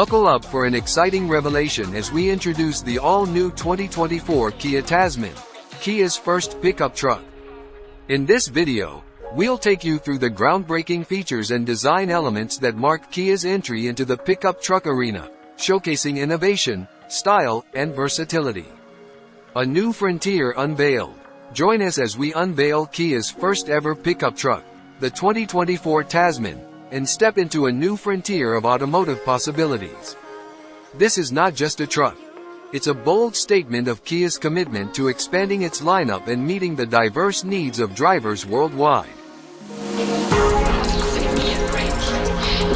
Buckle up for an exciting revelation as we introduce the all-new 2024 Kia Tasman, Kia's first pickup truck. In this video, we'll take you through the groundbreaking features and design elements that mark Kia's entry into the pickup truck arena, showcasing innovation, style, and versatility. A new frontier unveiled. Join us as we unveil Kia's first ever pickup truck, the 2024 Tasman, and step into a new frontier of automotive possibilities. This is not just a truck. It's a bold statement of Kia's commitment to expanding its lineup and meeting the diverse needs of drivers worldwide.